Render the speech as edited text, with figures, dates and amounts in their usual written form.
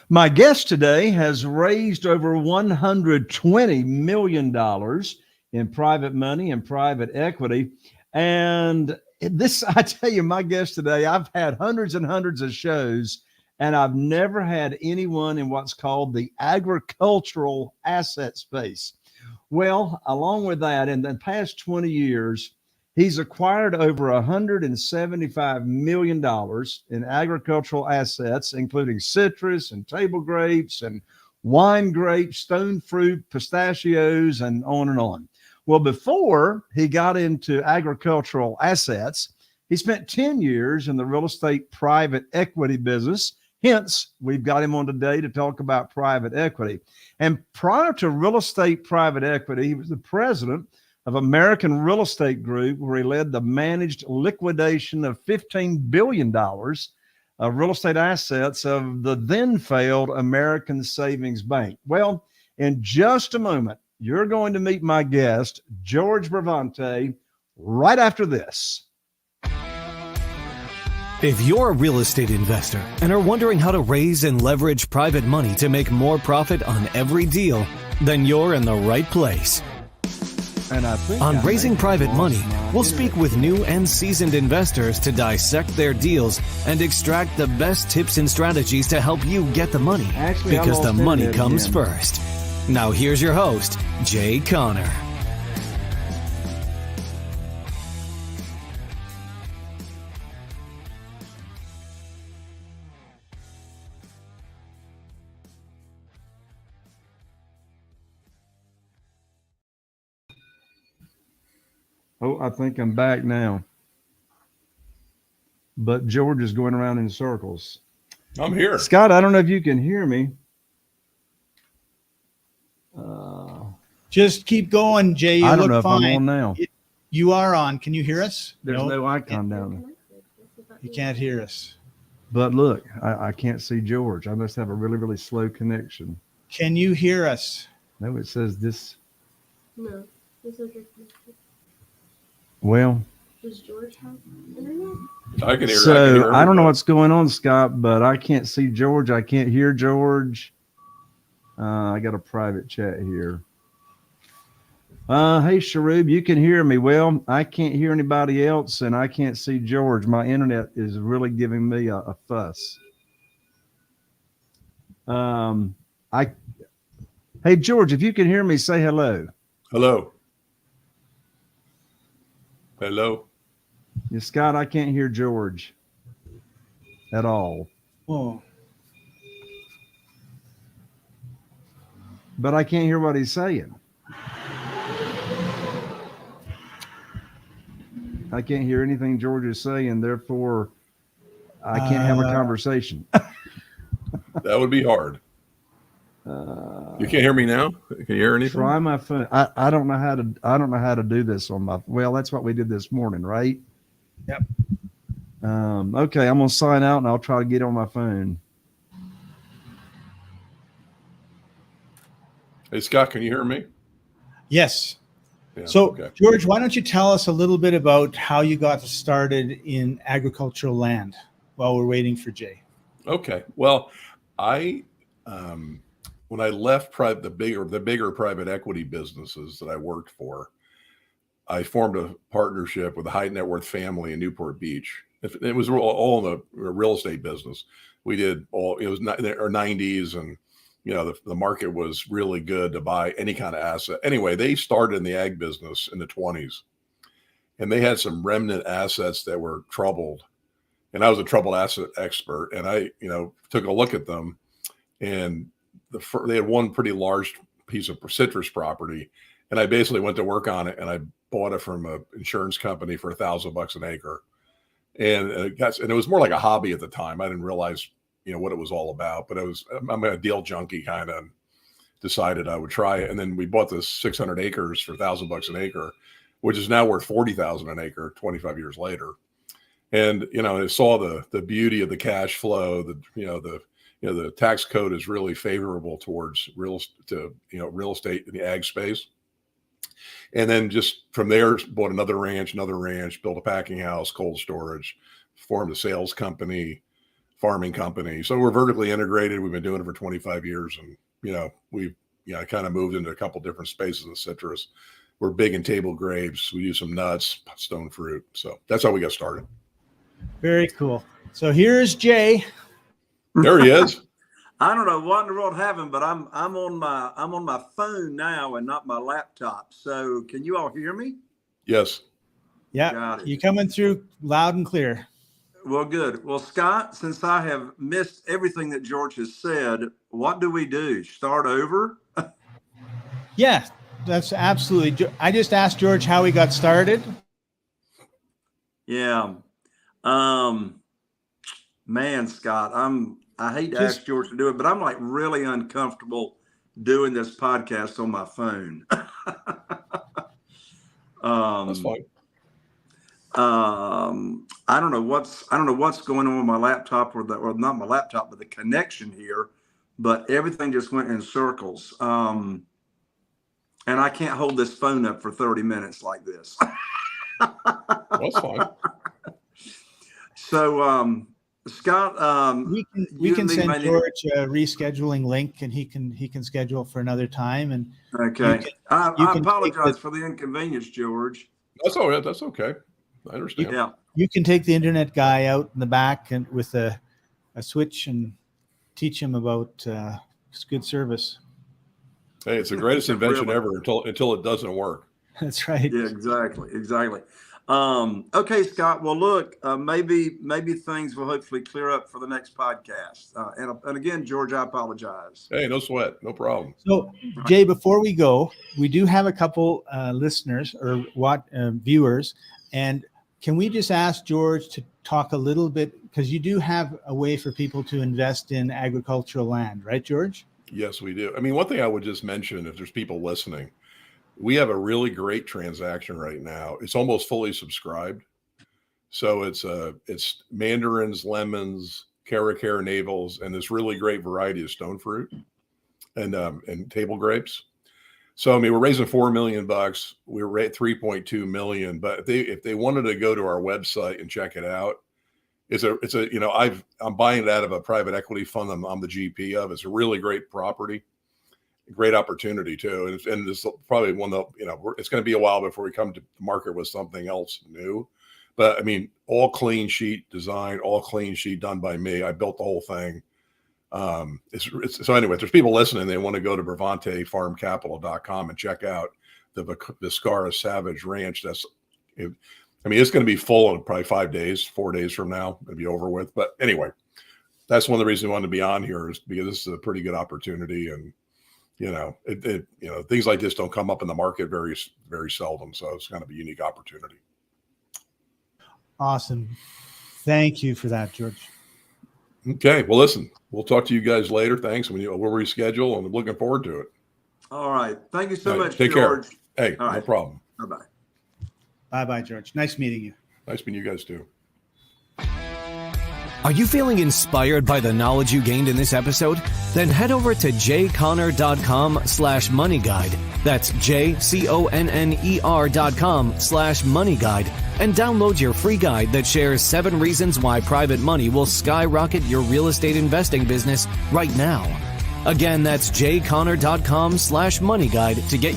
My guest today has raised over $120 million in private money and private equity. And this, I tell you, my guest today, I've had hundreds and hundreds of shows, and I've never had anyone in what's called the agricultural asset space. Well, along with that, in the past 20 years, he's acquired over $175 million in agricultural assets, including citrus and table grapes and wine grapes, stone fruit, pistachios, and on and on. Well, before he got into agricultural assets, he spent 10 years in the real estate private equity business. Hence, we've got him on today to talk about private equity. And prior to real estate private equity, he was the president of American Real Estate Group, where he led the managed liquidation of $15 billion of real estate assets of the then failed American Savings Bank. Well, in just a moment, you're going to meet my guest, George Bravante, right after this. If you're a real estate investor and are wondering how to raise and leverage private money to make more profit on every deal, then you're in the right place. On Raising Private Money, we'll speak with new and seasoned investors to dissect their deals and extract the best tips and strategies to help you get the money, because the money comes first. Now here's your host, Jay Connor. Oh, I think I'm back now. But George is going around in circles. I'm here. Scott, I don't know if you can hear me. Just keep going, Jay. You I don't look know if fine. I'm on now. You are on. Can you hear us? There's no icon down there. You can't hear us. But look, I can't see George. I must have a really, really slow connection. Can you hear us? No, it says this. No, it's okay. Well, Does George have internet? I can hear. so I don't know what's going on, Scott, but I can't see George. I can't hear George. I got a private chat here. Hey, Sharub, you can hear me. Well, I can't hear anybody else, and I can't see George. My internet is really giving me a fuss. Hey, George, if you can hear me, say hello. Hello. Hello. Yeah, Scott, I can't hear George at all. Oh, But I can't hear what he's saying. I can't hear anything George is saying, therefore I can't have a conversation. That would be hard. You can't hear me now? Can you hear anything? Try my phone. I don't know how to do this on my. Well, that's what we did this morning, right? Yep. Okay, I'm gonna sign out and I'll try to get on my phone. Hey, Scott, can you hear me? yes. Yeah, So, okay. George, why don't you tell us a little bit about how you got started in agricultural land while we're waiting for Jay? Okay. Well, I when I left the bigger private equity businesses that I worked for, I formed a partnership with a high net worth family in Newport Beach. It was all in the real estate business. We did all. It was our 90s, and the market was really good to buy any kind of asset. Anyway, they started in the ag business in the 20s, and they had some remnant assets that were troubled. And I was a troubled asset expert, and I took a look at them, and they had one pretty large piece of citrus property, and I basically went to work on it, and I bought it from an insurance company for $1,000 an acre, and it was more like a hobby at the time. I didn't realize what it was all about, but I'm a deal junkie kind of. Decided I would try it, and then we bought this 600 acres for $1,000 an acre, which is now worth $40,000 an acre 25 years later. And I saw the beauty of the cash flow. The tax code is really favorable towards real estate in the ag space. And then just from there, bought another ranch, built a packing house, cold storage, formed a sales company, farming company. So we're vertically integrated. We've been doing it for 25 years. And, I kind of moved into a couple different spaces of citrus. We're big in table grapes. We use some nuts, stone fruit. So that's how we got started. Very cool. So here's Jay. There he is. I don't know what in the world happened, but I'm on my phone now and not my laptop. So can you all hear me? Yes. Yeah, you coming through loud and clear. Well, good. Well, Scott, since I have missed everything that George has said, what do we do? Start over? Yeah, that's absolutely. I just asked George how he got started. Yeah. Man, Scott, I hate to ask George to do it, but I'm like really uncomfortable doing this podcast on my phone. That's fine. I don't know what's going on with my laptop or not my laptop, but the connection here, but everything just went in circles. And I can't hold this phone up for 30 minutes like this. That's fine. So, Scott, we can send George a rescheduling link, and he can schedule for another time. And okay, I apologize for the inconvenience, George. That's all right. That's okay. I understand. Yeah, you can take the internet guy out in the back and with a switch and teach him about good service. Hey, it's the greatest invention ever until it doesn't work. That's right. Yeah, exactly. Okay, Scott. Well, look, maybe things will hopefully clear up for the next podcast. And again, George, I apologize. Hey, no sweat, no problem. So, Jay, before we go, we do have a couple listeners or viewers, and can we just ask George to talk a little bit, because you do have a way for people to invest in agricultural land, right, George? Yes, we do. I mean, one thing I would just mention, if there's people listening, we have a really great transaction right now. It's almost fully subscribed. So it's mandarins, lemons, caracara navels, and this really great variety of stone fruit and table grapes. So, I mean, we're raising $4 million. We were at 3.2 million, but if they wanted to go to our website and check it out, I'm buying it out of a private equity fund I'm the GP of. It's a really great property, great opportunity too. And this probably one that, it's going to be a while before we come to the market with something else new. But I mean, all clean sheet design, all clean sheet done by me. I built the whole thing. So anyway, if there's people listening, they want to go to bravantefarmcapital.com and check out the Viscara Savage Ranch. It's going to be full in probably 4 days from now. It'll be over with. But anyway, that's one of the reasons we wanted to be on here, is because this is a pretty good opportunity. And, things like this don't come up in the market very, very seldom. So it's kind of a unique opportunity. Awesome. Thank you for that, George. Okay. Well, listen, we'll talk to you guys later. Thanks. We'll reschedule, and I'm looking forward to it. All right. Thank you so much, Take George. Care. Hey, all right. No problem. Bye-bye. Bye-bye, George. Nice meeting you. Nice meeting you guys too. Are you feeling inspired by the knowledge you gained in this episode? Then head over to jconner.com/moneyguide. That's jconner.com/moneyguide and download your free guide that shares 7 reasons why private money will skyrocket your real estate investing business right now. Again, that's jconner.com/moneyguide to get